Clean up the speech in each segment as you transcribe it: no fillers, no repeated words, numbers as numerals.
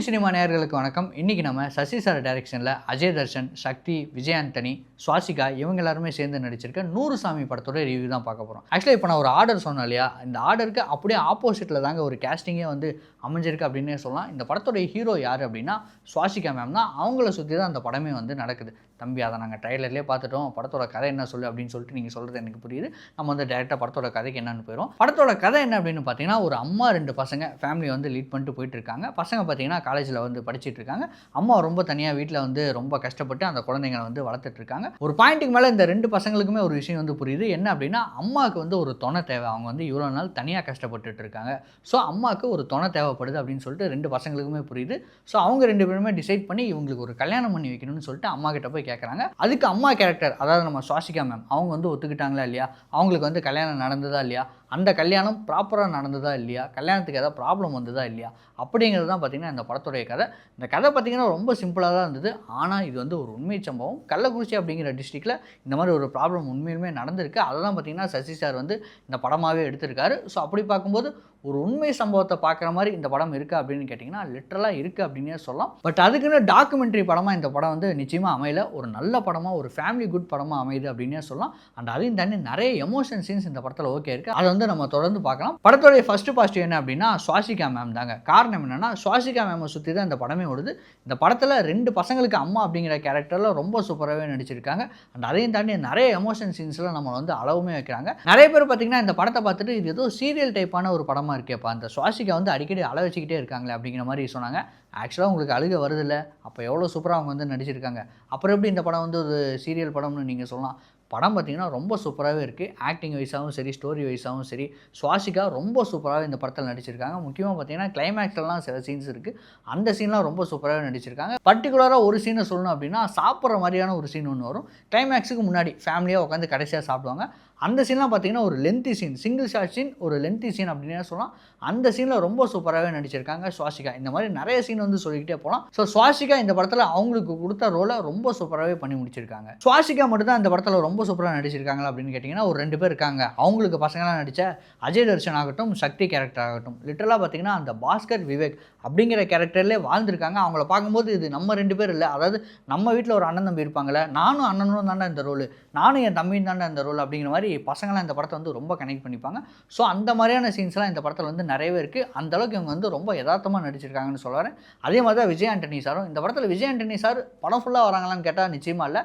Docking cinema நேயர்களுக்கு வணக்கம். இன்றைக்கி நம்ம சசி சார் டைரக்ஷனில் அஜய் தர்ஷன், சக்தி, விஜய் ஆண்டனி, சுவாசிகா இவங்க எல்லாருமே சேர்ந்து நடிச்சிருக்க 100 சாமி படத்தோட ரிவ்யூ தான் பார்க்க போகிறோம். ஆக்சுவலாக இப்போ நான் ஒரு ஆர்டர் சொன்னேன் இல்லையா, இந்த ஆர்டருக்கு அப்படியே ஆப்போசிட்டில் தாங்க ஒரு கேஸ்டிங்கே வந்து அமைஞ்சிருக்கு அப்படின்னே சொல்லலாம். இந்த படத்தோட ஹீரோ யார் அப்படின்னா சுவாசிகா மேம் தான். அவங்கள சுற்றி தான் அந்த படமே வந்து நடக்குது. தம்பி, அதை நாங்கள் ட்ரைலர்லேயே பார்த்துட்டோம், படத்தோட கதை என்ன சொல்லு அப்படின்னு சொல்லிட்டு நீங்கள் சொல்கிறது எனக்கு புரியுது. நம்ம வந்து டேரெக்டாக படத்தோட கதைக்கு என்னென்னு போயிடும். படத்தோட கதை என்ன அப்படின்னு பார்த்தீங்கன்னா, ஒரு அம்மா 2 பசங்க ஃபேமிலி வந்து லீட் பண்ணிட்டு போயிட்டு இருக்காங்க. பசங்க பார்த்தீங்கன்னா காலேஜில் வந்து படிச்சுட்டு இருக்காங்க. அம்மா ரொம்ப தனியாக வீட்டில் வந்து ரொம்ப கஷ்டப்பட்டு அந்த குழந்தைங்களை வந்து வளர்த்துட்டு இருக்காங்க. ஒரு பாயிண்ட்டுக்கு மேலே இந்த 2 பசங்களுக்குமே ஒரு விஷயம் வந்து புரியுது. என்ன அப்படின்னா, அம்மாவுக்கு வந்து ஒரு துணை தேவை. அவங்க வந்து இவ்வளோ நாள் தனியாக கஷ்டப்பட்டுட்டு இருக்காங்க. ஸோ அம்மாவுக்கு ஒரு துணை தேவைப்படுது அப்படின்னு சொல்லிட்டு 2 பசங்களுக்குமே புரியுது. ஸோ அவங்க 2 பேருமே டிசைட் பண்ணி இவங்களுக்கு ஒரு கல்யாணம் பண்ணி வைக்கணும்னு சொல்லிட்டு அம்மா கிட்ட போய் கேட்குறாங்க. அதுக்கு அம்மா கேரக்டர், அதாவது நம்ம சுவாசிகா மேம், அவங்க வந்து ஒத்துக்கிட்டாங்களா இல்லையா, அவங்களுக்கு வந்து கல்யாணம் நடந்ததா இல்லையா, அந்த கல்யாணம் ப்ராப்பராக நடந்ததா இல்லையா, கல்யாணத்துக்கு ஏதாவது ப்ராப்ளம் வந்ததா இல்லையா அப்படிங்கிறது தான் பார்த்திங்கன்னா இந்த படத்துடைய கதை. இந்த கதை பார்த்திங்கன்னா ரொம்ப சிம்பிளாக தான் இருந்தது. ஆனால் இது வந்து ஒரு உண்மை சம்பவம். கள்ளக்குறிச்சி அப்படிங்கிற டிஸ்ட்ரிக்டில் இந்த மாதிரி ஒரு ப்ராப்ளம் உண்மையிலுமே நடந்திருக்கு. அதை தான் பார்த்திங்கன்னா சசி சார் வந்து இந்த படமாகவே எடுத்திருக்காரு. ஸோ அப்படி பார்க்கும்போது ஒரு உண்மை சம்பவத்தை பார்க்குற மாதிரி இந்த படம் இருக்குது அப்படின்னு கேட்டிங்கன்னா லிட்டரலாக இருக்குது அப்படின்னே சொல்லலாம். பட் அதுக்குன்னு டாக்குமெண்ட்ரி படமாக இந்த படம் வந்து நிச்சயமாக அமையல. ஒரு நல்ல படமாக, ஒரு ஃபேமிலி குட் படமாக அமையுது அப்படின்னே சொல்லலாம். அண்ட் அதையும் தாண்டி நிறைய எமோஷன் சீன்ஸ் இந்த படத்தில் ஓகே இருக்குது. அதை வந்து நம்ம தொடர்ந்து பார்க்கலாம். படத்தோடைய ஃபர்ஸ்ட் பாசிட்டிவ் என்ன அப்படின்னா சுவாசிகா மேம் தாங்க. காரணம் என்னென்னா, சுவாசிகா மேமை சுற்றி தான் இந்த படமே ஓடுது. இந்த படத்தில் 2 பசங்களுக்கு அம்மா அப்படிங்கிற கேரக்டரில் ரொம்ப சூப்பராகவே நடிச்சிருக்காங்க. அண்ட் அதையும் தாண்டி நிறைய எமோஷன் சீன்ஸ்லாம் நம்ம வந்து அளவுமே வைக்கிறாங்க. நிறைய பேர் பார்த்திங்கன்னா இந்த படத்தை பார்த்துட்டு இது ஏதோ சீரியல் டைப்பான ஒரு படமாக இருக்கேப்பா, அந்த சுவாசிகா வந்து அடிக்கடி அள வச்சுக்கிட்டே இருக்காங்களே அப்படிங்கிற மாதிரி சொன்னாங்க. ஆக்சுவலாக உங்களுக்கு அழுக வருதில்ல, அப்போ எவ்வளோ சூப்பராக அவங்க வந்து நடிச்சிருக்காங்க. அப்புறம் எப்படி இந்த படம் வந்து ஒரு சீரியல் படம்னு நீங்கள் சொல்லலாம். படம் பார்த்திங்கன்னா ரொம்ப சூப்பராகவே இருக்குது. ஆக்டிங் வைஸாகவும் சரி, ஸ்டோரி வைஸாகவும் சரி, சுவாசிகா ரொம்ப சூப்பராகவே இந்த படத்தில் நடிச்சிருக்காங்க. முக்கியமாக பார்த்திங்கன்னா கிளைமேக்ஸ்லாம் சில சீன்ஸ் இருக்குது. அந்த சீன்லாம் ரொம்ப சூப்பராகவே நடிச்சிருக்காங்க. பர்டிகுலராக ஒரு சீனை சொல்லணும் அப்படின்னா, சாப்பிட்ற மாதிரியான ஒரு சீன் ஒன்று வரும். கிளைமேக்ஸுக்கு முன்னாடி ஃபேமிலியாக உட்காந்து கடைசியாக சாப்பிடுவாங்க. அந்த சீன்லாம் பார்த்திங்கன்னா ஒரு lengthy scene, single shot scene, ஒரு லென்த்தி சீன் அப்படின்னே சொல்லலாம். அந்த சீனில் ரொம்ப சூப்பராகவே நடிச்சிருக்காங்க சுவாசிகா. இந்த மாதிரி நிறைய சீன் வந்து சொல்லிக்கிட்டே போகலாம். ஸோ சுவாசிகா இந்த படத்தில் அவங்களுக்கு கொடுத்த ரோலை ரொம்ப சூப்பராகவே பண்ணி முடிச்சிருக்காங்க. சுவாசிகா மட்டும் தான் இந்த படத்தில் ரொம்ப சூப்பராக நடிச்சிருக்காங்களா அப்படின்னு கேட்டிங்கன்னா, ஒரு 2 பேர் இருக்காங்க. அவங்களுக்கு பசங்களாம் நடித்த அஜய் தர்ஷன் ஆகட்டும், சக்தி கேரக்டர் ஆகட்டும், லிட்டரலாக பார்த்திங்கன்னா அந்த பாஸ்கர் விவேக் அப்படிங்கிற கேரக்டர்லேயே வாழ்ந்துருக்காங்க. அவங்கள பார்க்கும்போது இது நம்ம 2 பேர் இல்லை, அதாவது நம்ம வீட்டில் ஒரு அண்ணன் தம்பி இருப்பாங்களே, நானும் அண்ணனும் தானே இந்த ரோல், நானும் என் தம்பியும் தானே இந்த ரோல் அப்படிங்கிற மாதிரி பசங்களாம் இந்த படத்தை வந்து ரொம்ப கனெக்ட் பண்ணிப்பாங்க. ஸோ அந்த மாதிரியான சீன்ஸ்லாம் இந்த படத்தில் வந்து நிறையவே இருக்குது. அந்தளவுக்கு இவங்க வந்து ரொம்ப யதார்த்தமாக நடிச்சிருக்காங்கன்னு சொல்லுவார். அதே மாதிரி தான் விஜய் ஆண்டனி சாரும். இந்த படத்தில் விஜய் ஆண்டனி சார் படம் ஃபுல்லாக வராங்களான்னு கேட்டால் நிச்சயமாக இல்லை.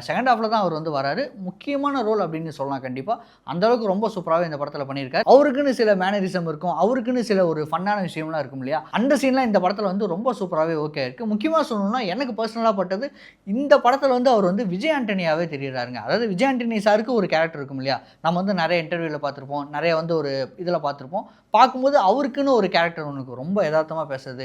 செகண்ட் ஹாஃபில் தான் அவர் வந்து வராரு. முக்கியமான ரோல் அப்படின்னு சொல்லலாம். கண்டிப்பாக அந்தளவுக்கு ரொம்ப சூப்பராகவே இந்த படத்தில் பண்ணியிருக்காரு. அவருக்குன்னு சில மேனரிசம் இருக்கும், அவருக்குன்னு சில ஒரு ஃபன்னான விஷயம்லாம் இருக்கும் இல்லையா, அந்த சீன்லாம் இந்த படத்தில் வந்து ரொம்ப சூப்பராகவே ஓகே இருக்குது. முக்கியமாக சொல்லணும்னா எனக்கு பர்சனலாக பட்டது, இந்த படத்தில் வந்து அவர் வந்து விஜய் ஆண்டனியாகவே தெரிகிறாருங்க. அதாவது விஜய் ஆண்டனி சாருக்கு ஒரு கேரக்டர் இருக்கும் இல்லையா, நம்ம வந்து நிறைய இன்டர்வியூவில் பார்த்துருப்போம், நிறைய வந்து ஒரு இதில் பார்த்துருப்போம். பார்க்கும்போது அவருக்குன்னு ஒரு கேரக்டர் ஒன்று ரொம்ப யதார்த்தமாக பேசுறது,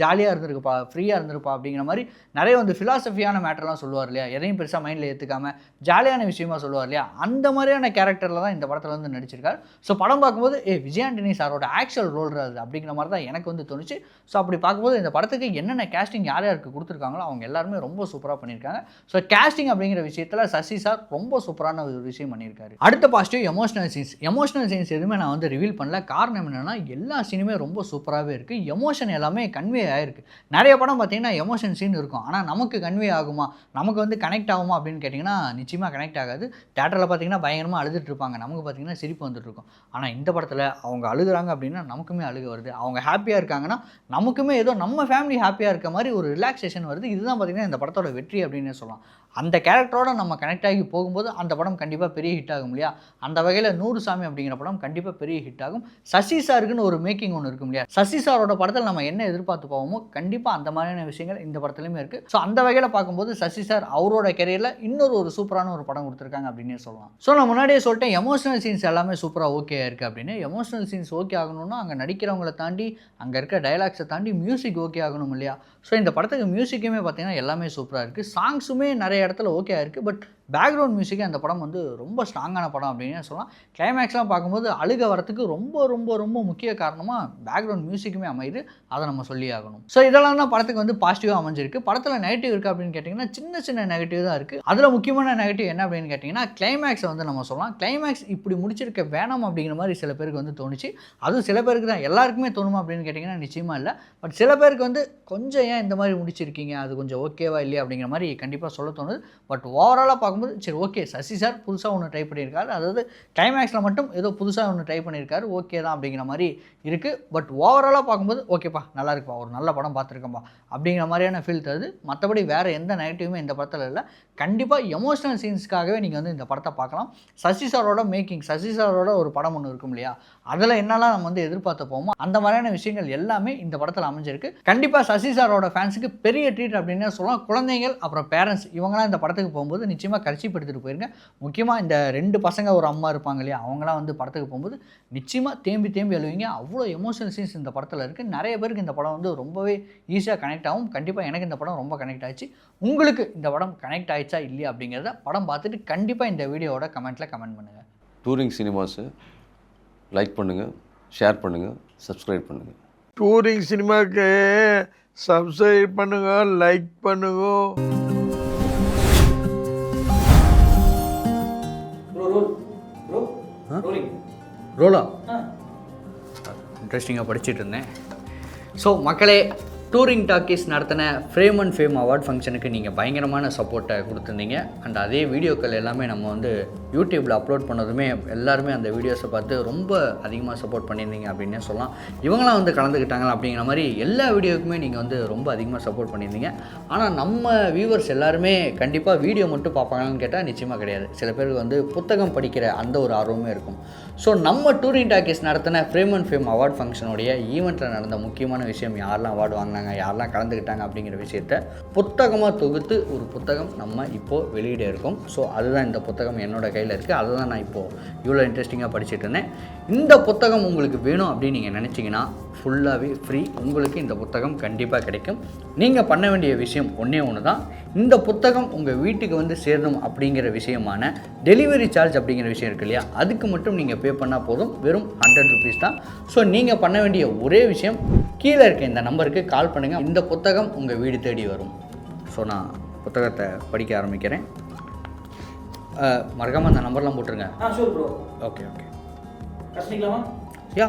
ஜாலியாக இருந்திருக்குப்பா, ஃப்ரீயாக இருந்திருப்பா அப்படிங்கிற மாதிரி நிறைய வந்து ஃபிலாசபியான மேட்டர்லாம் சொல்லுவார் இல்லையா, எதையும் பெருசாக மைண்டில் ஏற்றுக்காமல் ஜாலியான விஷயமா சொல்லுவார் இல்லையா, அந்த மாதிரியான கேரக்டரில் தான் இந்த படத்தில் வந்து நடிச்சிருக்காரு. ஸோ படம் பார்க்கும்போது விஜய் ஆண்டனி சாரோட ஆக்சுவல் ரோல் அது அப்படிங்கிற மாதிரி தான் எனக்கு வந்து தோணுச்சு. ஸோ அப்படி பார்க்கும்போது இந்த படத்துக்கு என்னென்ன கேஸ்டிங் யார் யாருக்கு கொடுத்துருக்காங்களோ அவங்க எல்லாருமே ரொம்ப சூப்பராக பண்ணியிருக்காங்க. ஸோ கேஸ்டிங் அப்படிங்கிற விஷயத்தில் சசி சார் ரொம்ப சூப்பரான ஒரு விஷயம் பண்ணியிருக்காரு. அடுத்த positive emotional scenes. Emotional scenes எதுவுமே நான் வந்து ரிவீல் பண்ணல. காரணம் என்னென்னா, எல்லா சீனுமே ரொம்ப சூப்பராகவே இருக்குது. எமோஷன் எல்லாமே கன்வே ஆகிருக்கு. நிறைய படம் பார்த்திங்கன்னா எமோஷன் சீன் இருக்கும், ஆனால் நமக்கு கன்வே ஆகுமா, நமக்கு வந்து கனெக்ட் ஆகுமா அப்படின்னு கேட்டிங்கன்னா நிச்சயமாக கனெக்ட் ஆகாது. தேட்டரில் பார்த்திங்கன்னா பயங்கரமாக அழுதுட்டு இருப்பாங்க, நமக்கு பார்த்திங்கன்னா சிரிப்பு வந்துட்டு இருக்கும். ஆனால் இந்த படத்தில் அவங்க அழுகுறாங்க அப்படின்னா நமக்குமே அழுக வருது. அவங்க ஹாப்பியாக இருக்காங்கன்னா நமக்குமே ஏதோ நம்ம ஃபேமிலி ஹாப்பியாக இருக்க மாதிரி ஒரு ரிலாக்ஸேஷன் வருது. இதுதான் பார்த்திங்கன்னா இந்த படத்தோட வெற்றி அப்படின்னு சொல்லலாம். அந்த கேரக்டரோட நம்ம கனெக்ட் ஆகி போகும்போது அந்த படம் கண்டிப்பாக பெரிய ஹிட் ஆகும் இல்லையா. அந்த வகையில் 100 சாமி அப்படிங்கிற படம் கண்டிப்பாக பெரிய ஹிட் ஆகும். சசி சாருக்குன்னு ஒரு மேக்கிங் ஒன்று இருக்கும் இல்லையா, சசி சாரோட படத்தில் நம்ம என்ன எதிர்பார்த்து போவோமோ கண்டிப்பாக அந்த மாதிரியான விஷயங்கள் இந்த படத்துலையுமே இருக்குது. ஸோ அந்த வகையில் பார்க்கும்போது சசி சார் அவரோட கெரியரில் இன்னொரு ஒரு சூப்பரான ஒரு படம் கொடுத்துருக்காங்க அப்படின்னே சொல்லலாம். ஸோ நான் முன்னாடியே சொல்லிட்டேன், எமோஷனல் சீன்ஸ் எல்லாமே சூப்பராக ஓகே இருக்குது அப்படின்னு. எமோஷனல் சீன்ஸ் ஓகே ஆகணும்னா அங்கே நடிக்கிறவங்களை தாண்டி, அங்கே இருக்க டைலாக்ஸை தாண்டி மியூசிக் ஓகே ஆகணும் இல்லையா. ஸோ இந்த படத்துக்கு மியூசிக்குமே பார்த்திங்கன்னா எல்லாமே சூப்பராக இருக்குது. சாங்ஸுமே நிறைய இடத்துல ஓகே ஆயிருக்கு. பட் பேக்ரவுண்ட் மியூசிக்கே அந்த படம் வந்து ரொம்ப ஸ்ட்ராங்கான படம் அப்படின்னு சொல்லலாம். கிளைமேக்ஸ்லாம் பார்க்கும்போது அழுக வரத்துக்கு ரொம்ப ரொம்ப ரொம்ப முக்கிய காரணமாக பேக்ரவுண்ட் மியூசிக்குமே அமையுது. அதை நம்ம சொல்லி ஆகணும். ஸோ இதெல்லாம் தான் படத்துக்கு வந்து பாசிட்டிவாக அமைஞ்சிருக்கு. படத்தில் நெகட்டிவ் இருக்குது அப்படின்னு கேட்டிங்கன்னா சின்ன சின்ன நெகட்டிவ் தான் இருக்குது. அதில் முக்கியமான நெகட்டிவ் என்ன அப்படின்னு கேட்டிங்கன்னா கிளைமேக்ஸை வந்து நம்ம சொல்லலாம். கிளைமேக்ஸ் இப்படி முடிச்சிருக்க வேணாம் அப்படிங்கிற மாதிரி சில பேருக்கு வந்து தோணுச்சு. அதுவும் சில பேருக்கு தான். எல்லாருக்குமே தோணுமா அப்படின்னு கேட்டிங்கன்னா நிச்சயமாக இல்லை. பட் சில பேருக்கு வந்து கொஞ்சம் ஏன் இந்த மாதிரி முடிச்சிருக்கீங்க, அது கொஞ்சம் ஓகேவா இல்லையா அப்படிங்கிற மாதிரி கண்டிப்பாக சொல்ல தோணுது. பட் ஓவராலாக பார்க்கும்போது சரி ஓகே, சசி சார் புதுசாக ஒன்று ட்ரை பண்ணியிருக்காரு. அதாவது கிளைமேக்ஸில் மட்டும் ஏதோ புதுசாக ஒன்று ட்ரை பண்ணியிருக்காரு, ஓகே தான் அப்படிங்கிற மாதிரி இருக்குது. பட் ஓவராலாக பார்க்கும்போது ஓகேப்பா, நல்லா இருக்குப்பா, ஒரு நல்ல படம் பார்த்துருக்கேன்ப்பா அப்படிங்கிற மாதிரியான ஃபீல் தருது. மற்றபடி வேறு எந்த நெகட்டிவுமே இந்த படத்தில் இல்லை. கண்டிப்பாக எமோஷனல் சீன்ஸ்க்காகவே நீங்கள் வந்து இந்த படத்தை பார்க்கலாம். சசி சாரோட மேக்கிங், சசி சாரோட ஒரு படம் ஒன்று இருக்கும் இல்லையா, அதில் என்னெல்லாம் நம்ம வந்து எதிர்பார்த்து போவோமோ அந்த மாதிரியான விஷயங்கள் எல்லாமே இந்த படத்தில் அமைஞ்சிருக்கு. கண்டிப்பாக சசி சாரோட ஃபேன்ஸுக்கு பெரிய ட்ரீட் அப்படின்னு சொல்லலாம். குழந்தைகள் அப்புறம் பேரண்ட்ஸ் இவங்களாம் இந்த படத்துக்கு போகும்போது நிச்சயமாக கர்ச்சீப் எடுத்துகிட்டு போயிருங்க. முக்கியமாக இந்த 2 பசங்க ஒரு அம்மா இருப்பாங்க இல்லையா, அவங்களாம் வந்து படத்துக்கு போகும்போது நிச்சயமாக தேம்பி அழுவீங்க. அவ்வளோ எமோஷனல் சீன்ஸ் இந்த படத்தில் இருக்குது. நிறைய பேருக்கு இந்த படம் வந்து ரொம்பவே ஈஸியாக கனெக்ட் ஆகும். கண்டிப்பாக எனக்கு இந்த படம் ரொம்ப கனெக்ட் ஆச்சு. உங்களுக்கு இந்த படம் கனெக்ட் ஆயிடுச்சா இல்லையா அப்படிங்கிறத படம் பார்த்துட்டு கண்டிப்பாக இந்த வீடியோவோட கமெண்ட்டில் கமெண்ட் பண்ணுங்கள். டூரிங் சினிமாஸை லைக் பண்ணுங்கள், ஷேர் பண்ணுங்கள், சப்ஸ்கிரைப் பண்ணுங்கள். டூரிங் சினிமாவுக்கு சப்ஸ்கிரைப் பண்ணுங்க, லைக் பண்ணுங்க. ரோலா இன்ட்ரெஸ்டிங்காக படிச்சுட்டு இருந்தேன். ஸோ மக்களே, டூரிங் டாக்கீஸ் நடத்தின ஃப்ரேம் அண்ட் ஃபேம் அவார்ட் ஃபங்க்ஷனுக்கு நீங்கள் பயங்கரமான சப்போர்ட்டை கொடுத்துருந்தீங்க. அண்ட் அதே வீடியோக்கள் எல்லாமே நம்ம வந்து யூடியூப்பில் அப்லோட் பண்ணதுமே எல்லாருமே அந்த வீடியோஸை பார்த்து ரொம்ப அதிகமாக சப்போர்ட் பண்ணியிருந்தீங்க அப்படின்னே சொல்லலாம். இவங்களாம் வந்து கலந்துக்கிட்டாங்களா அப்படிங்கிற மாதிரி எல்லா வீடியோக்குமே நீங்கள் வந்து ரொம்ப அதிகமாக சப்போர்ட் பண்ணியிருந்தீங்க. ஆனால் நம்ம வியூவர்ஸ் எல்லாருமே கண்டிப்பாக வீடியோ மட்டும் பார்ப்பாங்கன்னு கேட்டால் நிச்சயமாக கிடையாது. சில பேருக்கு வந்து புத்தகம் படிக்கிற அந்த ஒரு ஆர்வமே இருக்கும். ஸோ நம்ம டூரிங் டாக்கீஸ் நடத்தின ஃப்ரேம் அண்ட் ஃபேம் அவார்ட் ஃபங்க்ஷனுடைய ஈவெண்ட்டில் நடந்த முக்கியமான விஷயம், யாரெல்லாம் அவார்டு வாங்கினாங்க, யாரெல்லாம் கலந்துக்கிட்டாங்க அப்படிங்கிற விஷயத்தை புத்தகமாக தொகுத்து ஒரு புத்தகம் நம்ம இப்போது வெளியிட இருக்கோம். ஸோ அதுதான் இந்த புத்தகம் என்னோட கையில் இருக்குது. அதை தான் நான் இப்போது இவ்வளோ இன்ட்ரெஸ்டிங்காக படிச்சுட்டு இருந்தேன். இந்த புத்தகம் உங்களுக்கு வேணும் அப்படின்னு நீங்கள் நினச்சிங்கன்னா ஃபுல்லாகவே ஃப்ரீ. உங்களுக்கு இந்த புத்தகம் கண்டிப்பாக கிடைக்கும். நீங்கள் பண்ண வேண்டிய விஷயம் ஒன்றே ஒன்று தான். இந்த புத்தகம் உங்கள் வீட்டுக்கு வந்து சேரணும் அப்படிங்கிற விஷயமான டெலிவரி சார்ஜ் அப்படிங்கிற விஷயம் இருக்கு இல்லையா, அதுக்கு மட்டும் நீங்கள் பே பண்ணால் போதும். வெறும் 100 ருபீஸ் தான். ஸோ நீங்கள் பண்ண வேண்டிய ஒரே விஷயம், கீழே இருக்க இந்த நம்பருக்கு கால் பண்ணுங்கள். இந்த புத்தகம் உங்கள் வீடு தேடி வரும். ஸோ நான் புத்தகத்தை படிக்க ஆரம்பிக்கிறேன். மறக்காமல் அந்த நம்பர்லாம் போட்டுருங்க. Sure bro. ஓகே கஷ்டிக்கலாமா? யா.